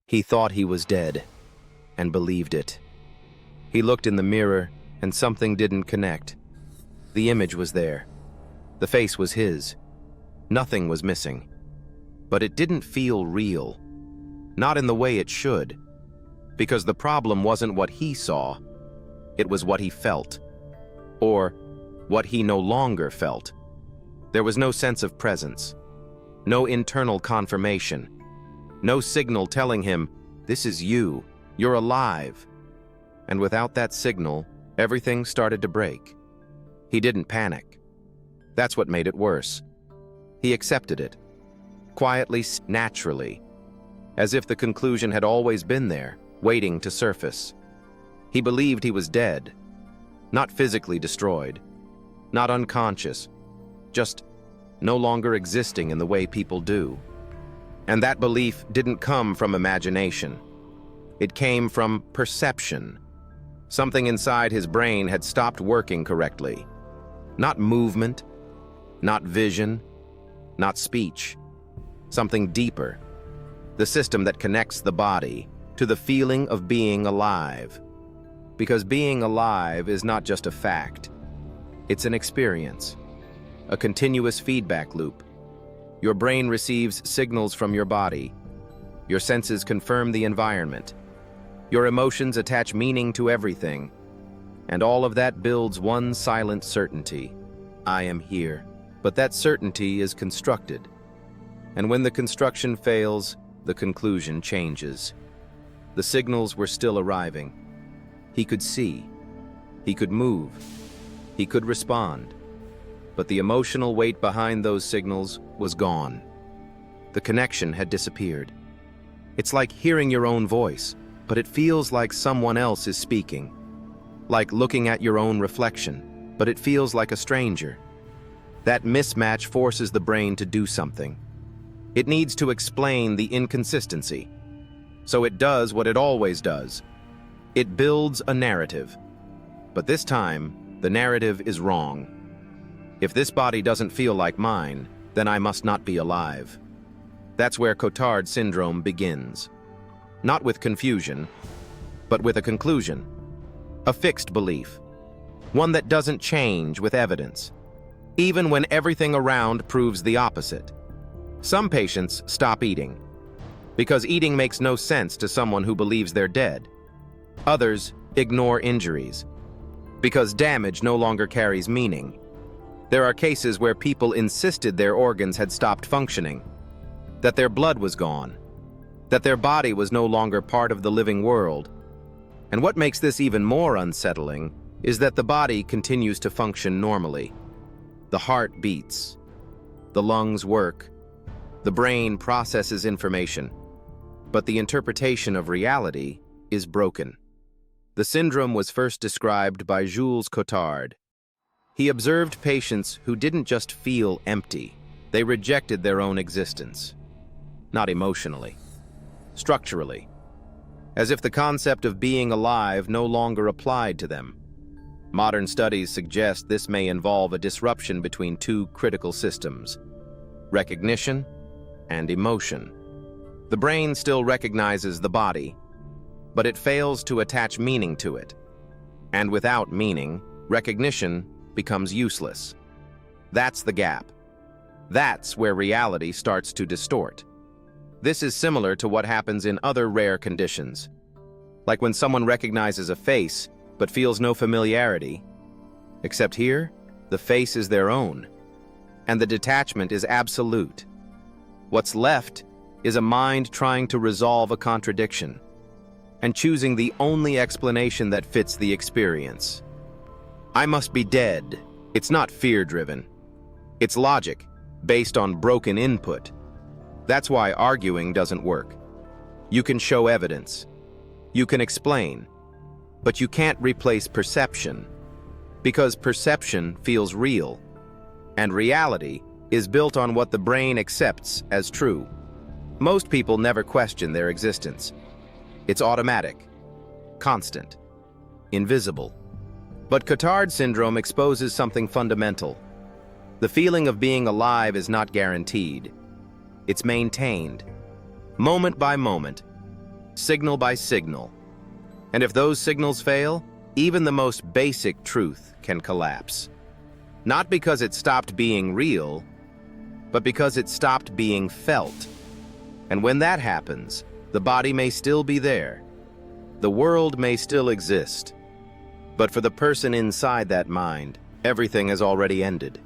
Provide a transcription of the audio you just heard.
He thought he was dead, and believed it. He looked in the mirror, and something didn't connect. The image was there. The face was his. Nothing was missing. But it didn't feel real. Not in the way it should. Because the problem wasn't what he saw. It was what he felt. Or what he no longer felt. There was no sense of presence. No internal confirmation. No signal telling him, "This is you. You're alive." And without that signal, everything started to break. He didn't panic. That's what made it worse. He accepted it. Quietly, naturally. As if the conclusion had always been there, waiting to surface. He believed he was dead. Not physically destroyed. Not unconscious. Just no longer existing in the way people do. And that belief didn't come from imagination. It came from perception. Something inside his brain had stopped working correctly. Not movement, not vision, not speech. Something deeper. The system that connects the body to the feeling of being alive. Because being alive is not just a fact. It's an experience. A continuous feedback loop. Your brain receives signals from your body. Your senses confirm the environment. Your emotions attach meaning to everything. And all of that builds one silent certainty. I am here. But that certainty is constructed. And when the construction fails, the conclusion changes. The signals were still arriving. He could see. He could move. He could respond. But the emotional weight behind those signals was gone. The connection had disappeared. It's like hearing your own voice, but it feels like someone else is speaking. Like looking at your own reflection, but it feels like a stranger. That mismatch forces the brain to do something. It needs to explain the inconsistency. So it does what it always does. It builds a narrative. But this time, the narrative is wrong. If this body doesn't feel like mine, then I must not be alive. That's where Cotard syndrome begins. Not with confusion, but with a conclusion. A fixed belief. One that doesn't change with evidence, even when everything around proves the opposite. Some patients stop eating, because eating makes no sense to someone who believes they're dead. Others ignore injuries, because damage no longer carries meaning. There are cases where people insisted their organs had stopped functioning, that their blood was gone, that their body was no longer part of the living world. And what makes this even more unsettling is that the body continues to function normally. The heart beats, the lungs work, the brain processes information, but the interpretation of reality is broken. The syndrome was first described by Jules Cotard. He observed patients who didn't just feel empty, they rejected their own existence. Not emotionally, structurally, as if the concept of being alive no longer applied to them. Modern studies suggest this may involve a disruption between two critical systems: recognition and emotion. The brain still recognizes the body, but it fails to attach meaning to it. And without meaning, recognition becomes useless. That's the gap. That's where reality starts to distort. This is similar to what happens in other rare conditions. Like when someone recognizes a face but feels no familiarity. Except here, the face is their own, and the detachment is absolute. What's left is a mind trying to resolve a contradiction, and choosing the only explanation that fits the experience. I must be dead. It's not fear-driven. It's logic, based on broken input. That's why arguing doesn't work. You can show evidence. You can explain. But you can't replace perception. Because perception feels real. And reality is built on what the brain accepts as true. Most people never question their existence. It's automatic, constant, invisible. But Cotard syndrome exposes something fundamental. The feeling of being alive is not guaranteed. It's maintained, moment by moment, signal by signal. And if those signals fail, even the most basic truth can collapse. Not because it stopped being real, but because it stopped being felt. And when that happens, the body may still be there. The world may still exist. But for the person inside that mind, everything has already ended.